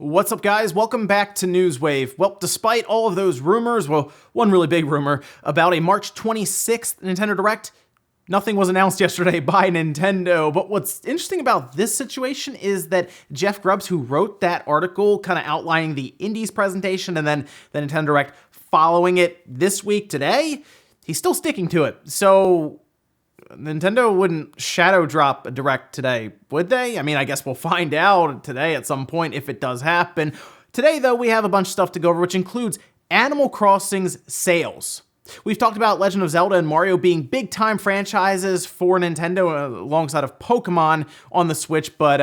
What's up, guys? Welcome back to Newswave. Well, despite all of those rumors, well, one really big rumor about a March 26th Nintendo Direct, nothing was announced yesterday by Nintendo. But what's interesting about this situation is that Jeff Grubbs, who wrote that article kind of outlining the Indies presentation and then the Nintendo Direct following it this week today, he's still sticking to it. So Nintendo wouldn't shadow drop a Direct today, would they? I mean, I guess we'll find out today at some point if it does happen. Today, though, we have a bunch of stuff to go over, which includes Animal Crossing's sales. We've talked about Legend of Zelda and Mario being big-time franchises for Nintendo alongside of Pokemon on the Switch, but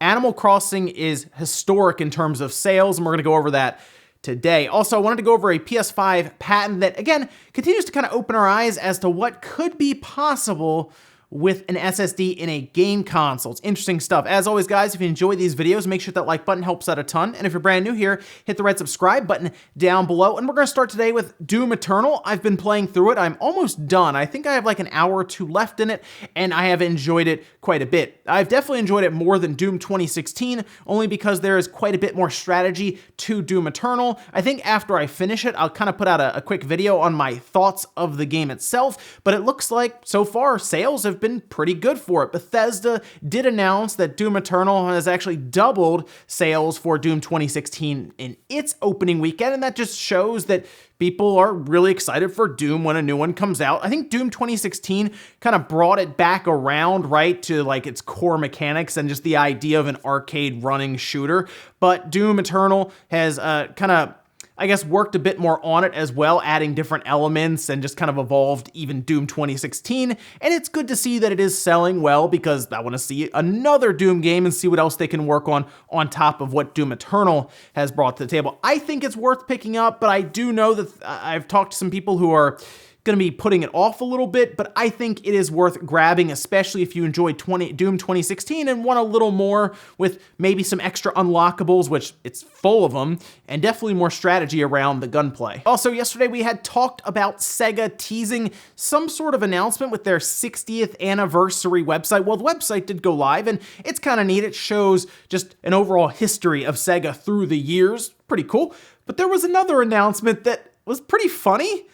Animal Crossing is historic in terms of sales, and we're going to go over that today. Also, I wanted to go over a PS5 patent that, again, continues to kind of open our eyes as to what could be possible with an SSD in a game console. It's interesting stuff. As always, guys, if you enjoy these videos, make sure that like button helps out a ton. And if you're brand new here, hit the red subscribe button down below. And we're going to start today with Doom Eternal. I've been playing through it. I'm almost done. I think I have like an hour or two left in it, and I have enjoyed it quite a bit. I've definitely enjoyed it more than Doom 2016, only because there is quite a bit more strategy to Doom Eternal. I think after I finish it, I'll kind of put out a quick video on my thoughts of the game itself, but it looks like so far sales have been pretty good for it. Bethesda did announce that Doom Eternal has actually doubled sales for Doom 2016 in its opening weekend, and that just shows that people are really excited for Doom when a new one comes out. I think Doom 2016 kind of brought it back around, right, to like its core mechanics and just the idea of an arcade running shooter, but Doom Eternal has kind of, I guess, worked a bit more on it as well, adding different elements and just kind of evolved even Doom 2016. And it's good to see that it is selling well, because I want to see another Doom game and see what else they can work on top of what Doom Eternal has brought to the table. I think it's worth picking up, but I do know that I've talked to some people who are going to be putting it off a little bit, but I think it is worth grabbing, especially if you enjoyed Doom 2016 and want a little more with maybe some extra unlockables, which it's full of them, and definitely more strategy around the gunplay. Also, yesterday we had talked about SEGA teasing some sort of announcement with their 60th anniversary website. Well, the website did go live, and it's kind of neat. It shows just an overall history of SEGA through the years. Pretty cool. But there was another announcement that was pretty funny,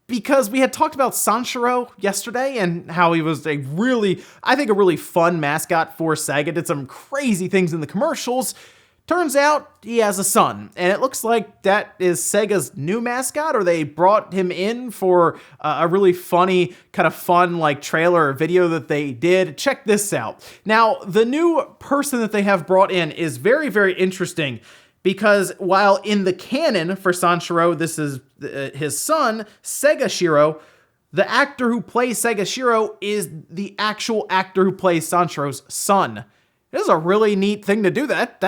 because we had talked about Sanshiro yesterday and how he was a really fun mascot for SEGA, did some crazy things in the commercials. Turns out he has a son, and it looks like that is SEGA's new mascot, or they brought him in for a really funny, kind of fun like trailer or video that they did. Check this out. Now, the new person that they have brought in is very, very interesting, because while in the canon for Sanshiro, this is his son, Sega Shiro, the actor who plays Sega Shiro is the actual actor who plays Sanshiro's son. This is a really neat thing to do. That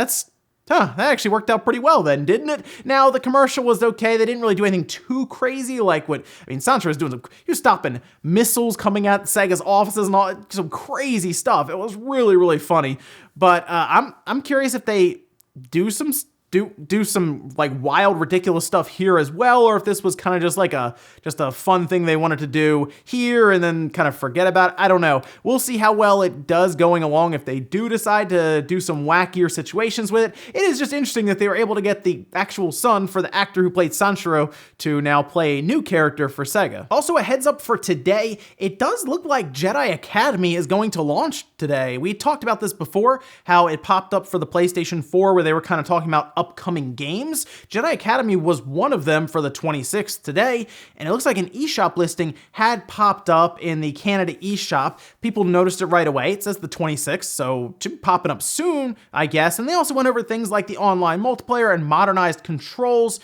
actually worked out pretty well then, didn't it? Now, the commercial was okay. They didn't really do anything too crazy, like Sanshiro was doing he was stopping missiles coming at Sega's offices and all, some crazy stuff. It was really, really funny. But I'm curious if they do some like wild, ridiculous stuff here as well, or if this was kind of just like a fun thing they wanted to do here and then kind of forget about it. I don't know. We'll see how well it does going along if they do decide to do some wackier situations with it. It is just interesting that they were able to get the actual son for the actor who played Sanshiro to now play a new character for SEGA. Also, a heads up for today, it does look like Jedi Academy is going to launch today. We talked about this before, how it popped up for the PlayStation 4 where they were kind of talking about upcoming games. Jedi Academy was one of them for the 26th today, and it looks like an eShop listing had popped up in the Canada eShop. People noticed it right away. It says the 26th, so it should be popping up soon, I guess. And they also went over things like the online multiplayer and modernized controls.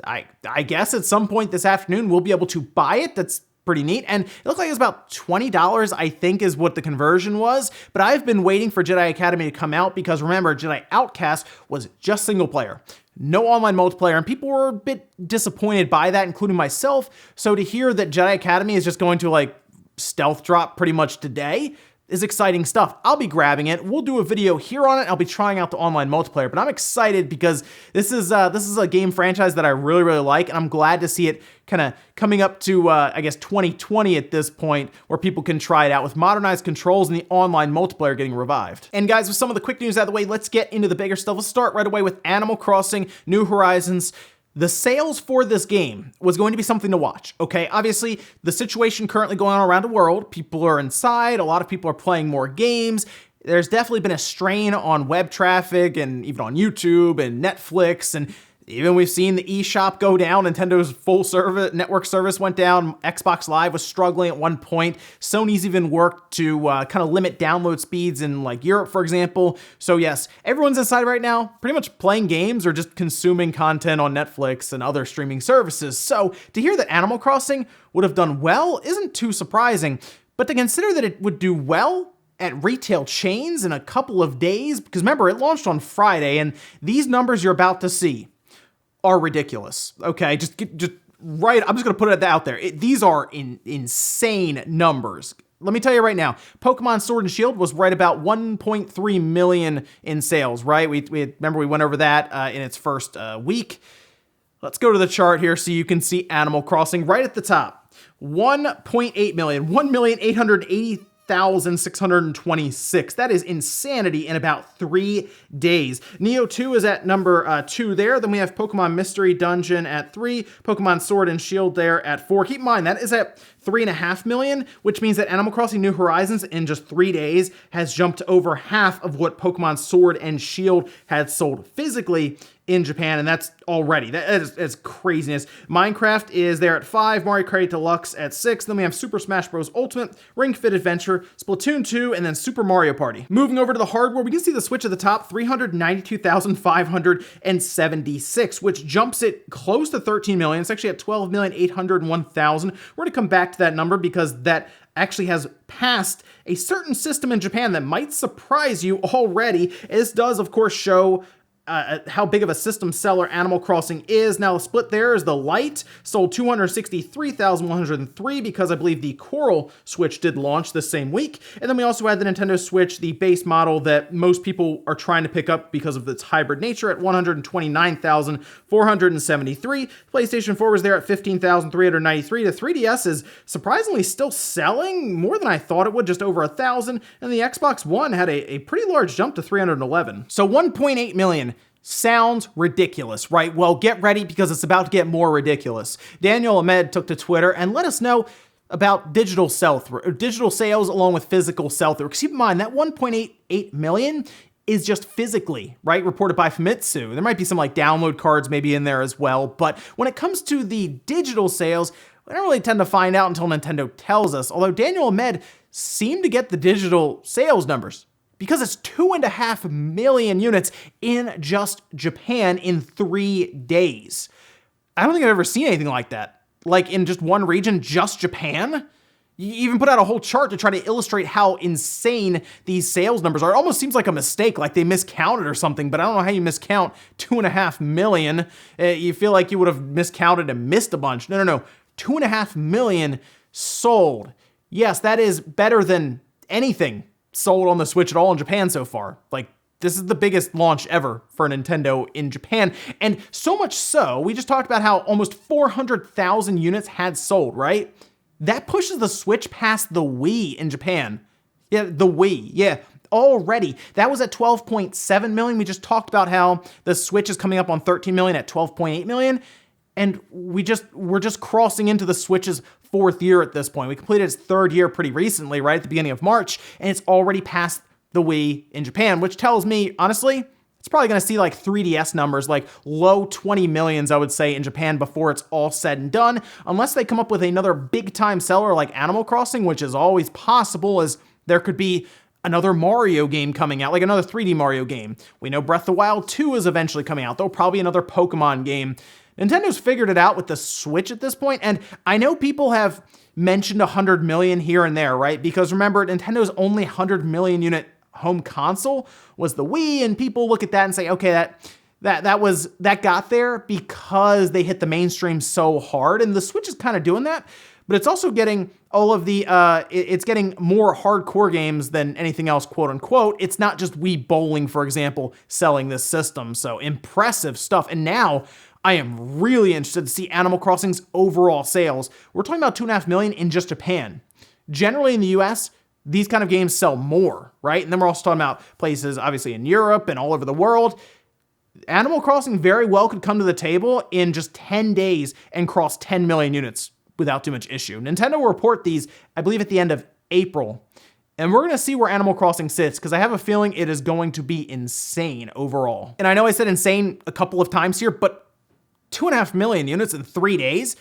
I guess at some point this afternoon we'll be able to buy it. That's pretty neat. And it looked like it was about $20, I think, is what the conversion was. But I've been waiting for Jedi Academy to come out because, remember, Jedi Outcast was just single player. No online multiplayer, and people were a bit disappointed by that, including myself. So to hear that Jedi Academy is just going to like stealth drop pretty much today, is exciting stuff. I'll be grabbing it. We'll do a video here on it. I'll be trying out the online multiplayer, but I'm excited because this is a game franchise that I really, really like, and I'm glad to see it kind of coming up to, I guess, 2020 at this point, where people can try it out with modernized controls and the online multiplayer getting revived. And guys, with some of the quick news out of the way, let's get into the bigger stuff. Let's start right away with Animal Crossing New Horizons. The sales for this game was going to be something to watch, okay? Obviously, the situation currently going on around the world, people are inside, a lot of people are playing more games. There's definitely been a strain on web traffic and even on YouTube and Netflix, and even we've seen the eShop go down. Nintendo's full service network service went down. Xbox Live was struggling at one point. Sony's even worked to kind of limit download speeds in like Europe, for example. So yes, everyone's inside right now, pretty much playing games or just consuming content on Netflix and other streaming services. So to hear that Animal Crossing would have done well isn't too surprising, but to consider that it would do well at retail chains in a couple of days, because remember, it launched on Friday, and these numbers you're about to see are ridiculous. Okay, just right. I'm just gonna put it out there. These are insane numbers. Let me tell you right now, Pokemon Sword and Shield was right about 1.3 million in sales. Right? We remember we went over that in its first week. Let's go to the chart here so you can see Animal Crossing right at the top. 1.8 million, 1,880,626. That is insanity in about 3 days. Neo 2 is at number 2 there. Then we have Pokemon Mystery Dungeon at 3, Pokemon Sword and Shield there at 4. Keep in mind, that is at 3.5 million, which means that Animal Crossing New Horizons in just 3 days has jumped over half of what Pokemon Sword and Shield had sold physically in Japan, and that's already, that's craziness. Minecraft is there at 5, Mario Kart Deluxe at 6, then we have Super Smash Bros. Ultimate, Ring Fit Adventure, Splatoon 2, and then Super Mario Party. Moving over to the hardware, we can see the Switch at the top, 392,576, which jumps it close to 13 million. It's actually at 12,801,000. We're gonna come back to that number because that actually has passed a certain system in Japan that might surprise you already. This does, of course, show how big of a system seller Animal Crossing is. Now, the split there is the Lite sold 263,103 because I believe the Coral Switch did launch the same week. And then we also had the Nintendo Switch, the base model that most people are trying to pick up because of its hybrid nature at 129,473. PlayStation 4 was there at 15,393. The 3DS is surprisingly still selling more than I thought it would, just over 1,000. And the Xbox One had a pretty large jump to 311. So 1.8 million. Sounds ridiculous, right? Well, get ready because it's about to get more ridiculous. Daniel Ahmed took to Twitter and let us know about digital sales along with physical sell-through. Keep in mind that 1.88 million is just physically, right? Reported by Famitsu. There might be some like download cards maybe in there as well. But when it comes to the digital sales, we don't really tend to find out until Nintendo tells us. Although Daniel Ahmed seemed to get the digital sales numbers, because it's 2.5 million units in just Japan in 3 days. I don't think I've ever seen anything like that. Like in just one region, just Japan. You even put out a whole chart to try to illustrate how insane these sales numbers are. It almost seems like a mistake, like they miscounted or something, but I don't know how you miscount 2.5 million. You feel like you would have miscounted and missed a bunch. No. 2.5 million sold. Yes, that is better than anything sold on the Switch at all in Japan so far. Like, this is the biggest launch ever for Nintendo in Japan. And so much so, we just talked about how almost 400,000 units had sold, right? That pushes the Switch past the Wii in Japan. Yeah, the Wii. Yeah, already. That was at 12.7 million. We just talked about how the Switch is coming up on 13 million at 12.8 million. And we're just crossing into the Switch's 4th year at this point. We completed its 3rd year pretty recently, right at the beginning of March, and it's already past the Wii in Japan, which tells me, honestly, it's probably going to see like 3DS numbers, like low 20 millions, I would say, in Japan before it's all said and done, unless they come up with another big-time seller like Animal Crossing, which is always possible, as there could be another Mario game coming out, like another 3D Mario game. We know Breath of the Wild 2 is eventually coming out, though probably another Pokemon game. Nintendo's figured it out with the Switch at this point, and I know people have mentioned 100 million here and there, right? Because remember, Nintendo's only 100 million unit home console was the Wii, and people look at that and say, okay, that got there because they hit the mainstream so hard, and the Switch is kind of doing that. but it's also getting all of the, it's getting more hardcore games than anything else, quote unquote. It's not just Wii Bowling, for example, selling this system. So impressive stuff. And now I am really interested to see Animal Crossing's overall sales. We're talking about 2.5 million in just Japan. Generally in the US, these kind of games sell more, right? And then we're also talking about places, obviously, in Europe and all over the world. Animal Crossing very well could come to the table in just 10 days and cross 10 million units without too much issue. Nintendo will report these, I believe, at the end of April. And we're going to see where Animal Crossing sits, because I have a feeling it is going to be insane overall. And I know I said insane a couple of times here, but 2.5 million units in 3 days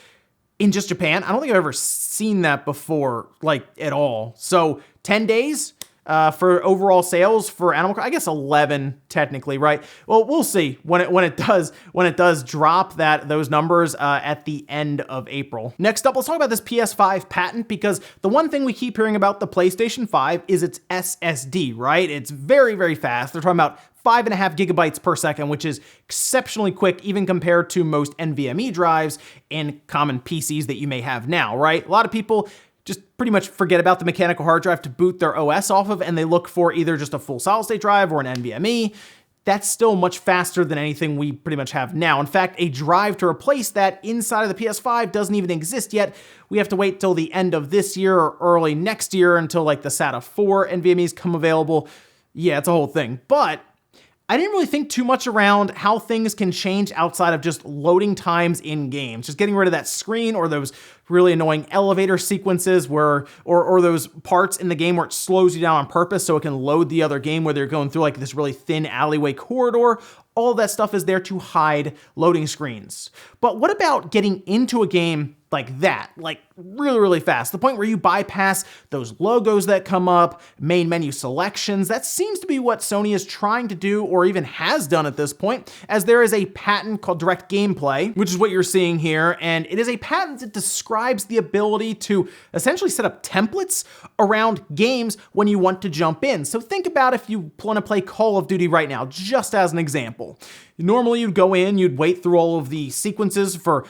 in just Japan, I don't think I've ever seen that before, like, at all. So 10 days for overall sales for Animal Crossing, I guess 11 technically, right? Well, we'll see when it does drop those numbers at the end of April. Next up, let's talk about this PS5 patent, because the one thing we keep hearing about the PlayStation 5 is its SSD, right? It's very, very fast. They're talking about 5.5 gigabytes per second, which is exceptionally quick, even compared to most NVMe drives and common PCs that you may have now, right? A lot of people just pretty much forget about the mechanical hard drive to boot their OS off of, and they look for either just a full solid state drive or an NVMe. That's still much faster than anything we pretty much have now. In fact, a drive to replace that inside of the PS5 doesn't even exist yet. We have to wait till the end of this year or early next year until like the SATA 4 NVMes come available. Yeah, it's a whole thing. But I didn't really think too much around how things can change outside of just loading times in games. Just getting rid of that screen or those really annoying elevator sequences or those parts in the game where it slows you down on purpose so it can load the other game, whether you're going through like this really thin alleyway corridor. All that stuff is there to hide loading screens. But what about getting into a game like that, like really, really fast, the point where you bypass those logos that come up, main menu selections? That seems to be what Sony is trying to do, or even has done at this point, as there is a patent called Direct Gameplay, which is what you're seeing here, and it is a patent that describes the ability to essentially set up templates around games when you want to jump in. So think about if you want to play Call of Duty right now, just as an example. Normally you'd go in, you'd wait through all of the sequences for,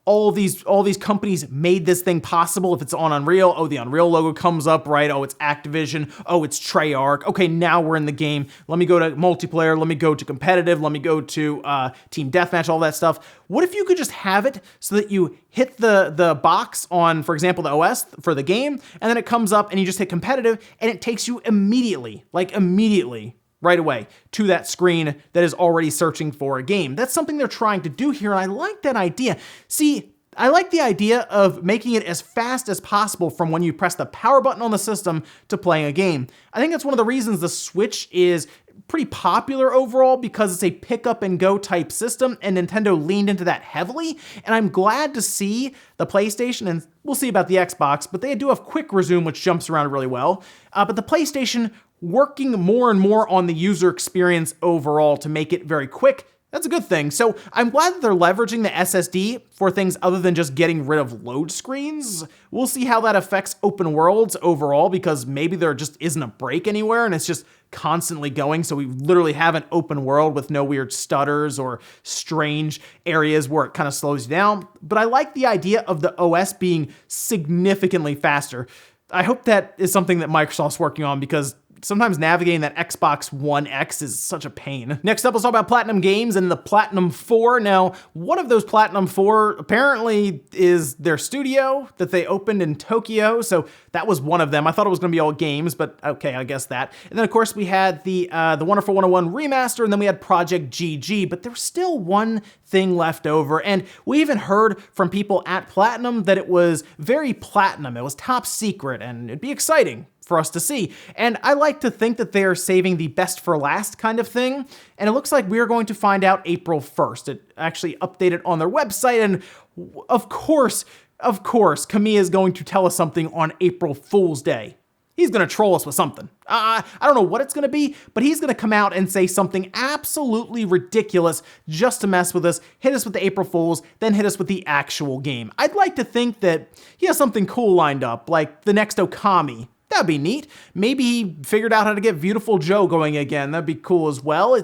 all these companies made this thing possible. If it's on Unreal, the Unreal logo comes up, right? It's Activision. It's Treyarch. Okay, now we're in the game. Let me go to multiplayer. Let me go to competitive. Let me go to team deathmatch, all that stuff. What if you could just have it so that you hit the box on, for example, the OS for the game, and then it comes up and you just hit competitive and it takes you immediately, right away, to that screen that is already searching for a game. That's something they're trying to do here, and I like that idea. See, I like the idea of making it as fast as possible from when you press the power button on the system to playing a game. I think that's one of the reasons the Switch is pretty popular overall, because it's a pick up and go type system, and Nintendo leaned into that heavily. And I'm glad to see the PlayStation, and we'll see about the Xbox, but they do have quick resume, which jumps around really well. But the PlayStation working more and more on the user experience overall to make it very quick. That's a good thing. So I'm glad that they're leveraging the SSD for things other than just getting rid of load screens. We'll see how that affects open worlds overall, because maybe there just isn't a break anywhere and it's just constantly going. So we literally have an open world with no weird stutters or strange areas where it kind of slows you down. But I like the idea of the OS being significantly faster. I hope that is something that Microsoft's working on, because sometimes navigating that Xbox One X is such a pain. Next up, let's talk about PlatinumGames and the Platinum 4. Now, one of those Platinum 4 apparently is their studio that they opened in Tokyo, so that was one of them. I thought it was going to be all games, but okay, I guess that. And then, of course, we had the Wonderful 101 remaster, and then we had Project GG, but there was still one thing left over, and we even heard from people at Platinum that it was very platinum. It was top secret, and it'd be exciting for us to see. And I like to think that they are saving the best for last kind of thing. And it looks like we're going to find out April 1st. It actually updated on their website. And of course, Kamiya is going to tell us something on April Fool's Day. He's going to troll us with something. I don't know what it's going to be, but he's going to come out and say something absolutely ridiculous just to mess with us, hit us with the April Fools, then hit us with the actual game. I'd like to think that he has something cool lined up, like the next Okami. That'd be neat. Maybe he figured out how to get Beautiful Joe going again. That'd be cool as well.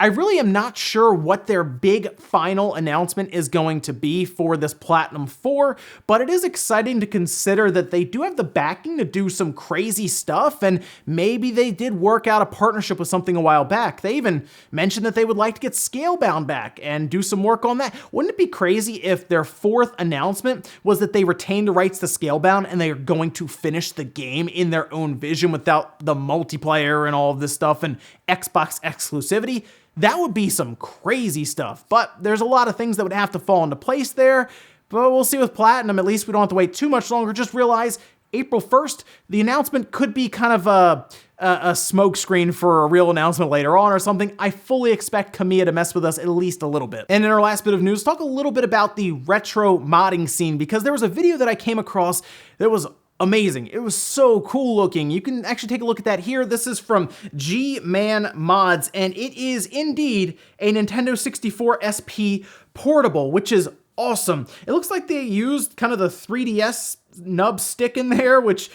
I really am not sure what their big final announcement is going to be for this Platinum 4, but it is exciting to consider that they do have the backing to do some crazy stuff, and maybe they did work out a partnership with something a while back. They even mentioned that they would like to get Scalebound back and do some work on that. Wouldn't it be crazy if their fourth announcement was that they retained the rights to Scalebound and they are going to finish the game in their own vision without the multiplayer and all of this stuff and Xbox exclusivity? That would be some crazy stuff, but there's a lot of things that would have to fall into place there. But we'll see with Platinum. At least we don't have to wait too much longer. Just realize April 1st, the announcement could be kind of a smoke screen for a real announcement later on or something. I fully expect Kamiya to mess with us at least a little bit. And in our last bit of news, talk a little bit about the retro modding scene, because there was a video that I came across that was amazing. It was so cool looking. You can actually take a look at that here. This is from G-Man Mods, and it is indeed a Nintendo 64 SP portable, which is awesome. It looks like they used kind of the 3DS nub stick in there, which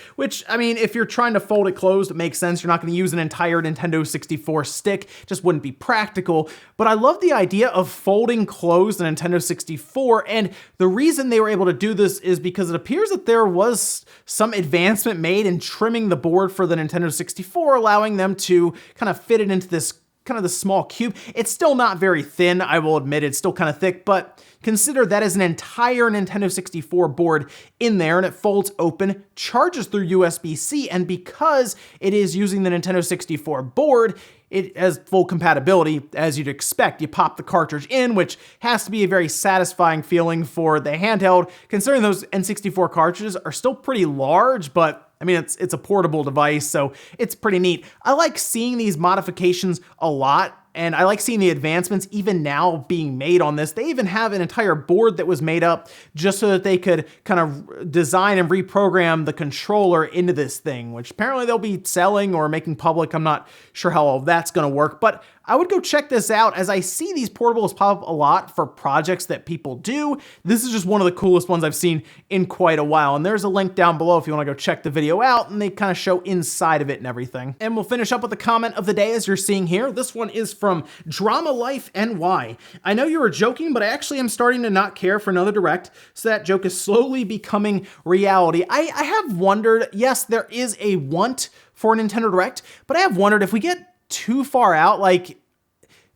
I mean, if you're trying to fold it closed, it makes sense. You're not going to use an entire Nintendo 64 stick. It just wouldn't be practical. But I love the idea of folding closed the Nintendo 64, and the reason they were able to do this is because it appears that there was some advancement made in trimming the board for the Nintendo 64, allowing them to kind of fit it into this kind of the small cube. It's still not very thin, I will admit. It's still kind of thick, but consider that is an entire Nintendo 64 board in there, and it folds open, charges through USB-C, and because it is using the Nintendo 64 board, it has full compatibility, as you'd expect. You pop the cartridge in, which has to be a very satisfying feeling for the handheld, considering those N64 cartridges are still pretty large, but I mean, it's a portable device, so it's pretty neat. I like seeing these modifications a lot, and I like seeing the advancements even now being made on this. They even have an entire board that was made up just so that they could kind of design and reprogram the controller into this thing, which apparently they'll be selling or making public. I'm not sure how all of that's going to work, but I would go check this out, as I see these portables pop up a lot for projects that people do. This is just one of the coolest ones I've seen in quite a while, and there's a link down below if you want to go check the video out, and they kind of show inside of it and everything. And we'll finish up with the comment of the day, as you're seeing here. This one is from Drama Life NY. I know you were joking, but I actually am starting to not care for another Direct, so that joke is slowly becoming reality. I have wondered, yes, there is a want for a Nintendo Direct, but I have wondered if we get too far out, like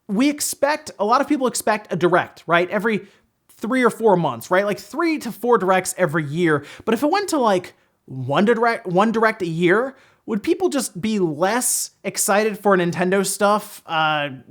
a lot of people expect a Direct, right? Every 3 or 4 months, right? Like 3 to 4 Directs every year. But if it went to like one Direct a year, would people just be less excited for Nintendo stuff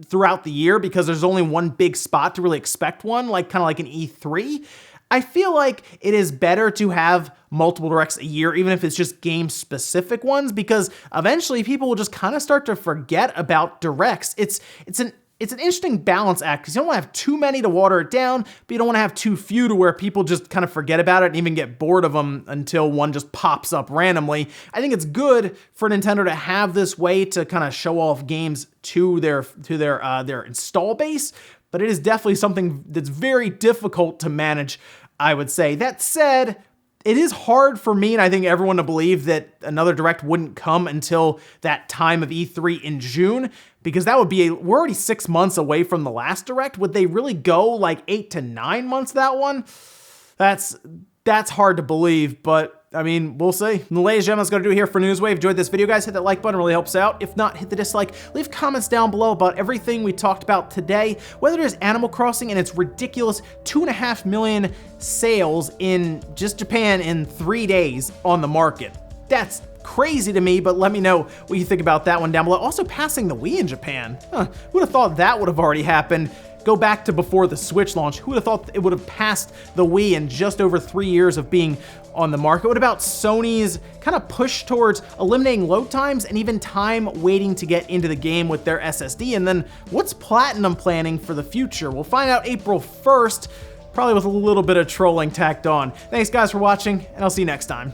throughout the year because there's only one big spot to really expect one, like kind of like an E3? I feel like it is better to have multiple Directs a year, even if it's just game-specific ones, because eventually people will just kind of start to forget about Directs. It's an interesting balance act, because you don't want to have too many to water it down, but you don't want to have too few to where people just kind of forget about it and even get bored of them until one just pops up randomly. I think it's good for Nintendo to have this way to kind of show off games to their install base, but it is definitely something that's very difficult to manage, I would say. That said, it is hard for me, and I think everyone, to believe that another Direct wouldn't come until that time of E3 in June, because that would be we're already 6 months away from the last Direct. Would they really go like 8 to 9 months that one? That's hard to believe, but I mean, we'll see. And ladies and gentlemen, that's going to do it here for Newswave. Enjoyed this video, guys. Hit that like button, really helps out. If not, hit the dislike. Leave comments down below about everything we talked about today, whether it is Animal Crossing and its ridiculous 2.5 million sales in just Japan in 3 days on the market. That's crazy to me, but let me know what you think about that one down below. Also, passing the Wii in Japan. Who would have thought that would have already happened? Go back to before the Switch launch. Who would have thought it would have passed the Wii in just over 3 years of being on the market? What about Sony's kind of push towards eliminating load times and even time waiting to get into the game with their SSD? And then what's Platinum planning for the future? We'll find out April 1st, probably with a little bit of trolling tacked on. Thanks guys for watching, and I'll see you next time.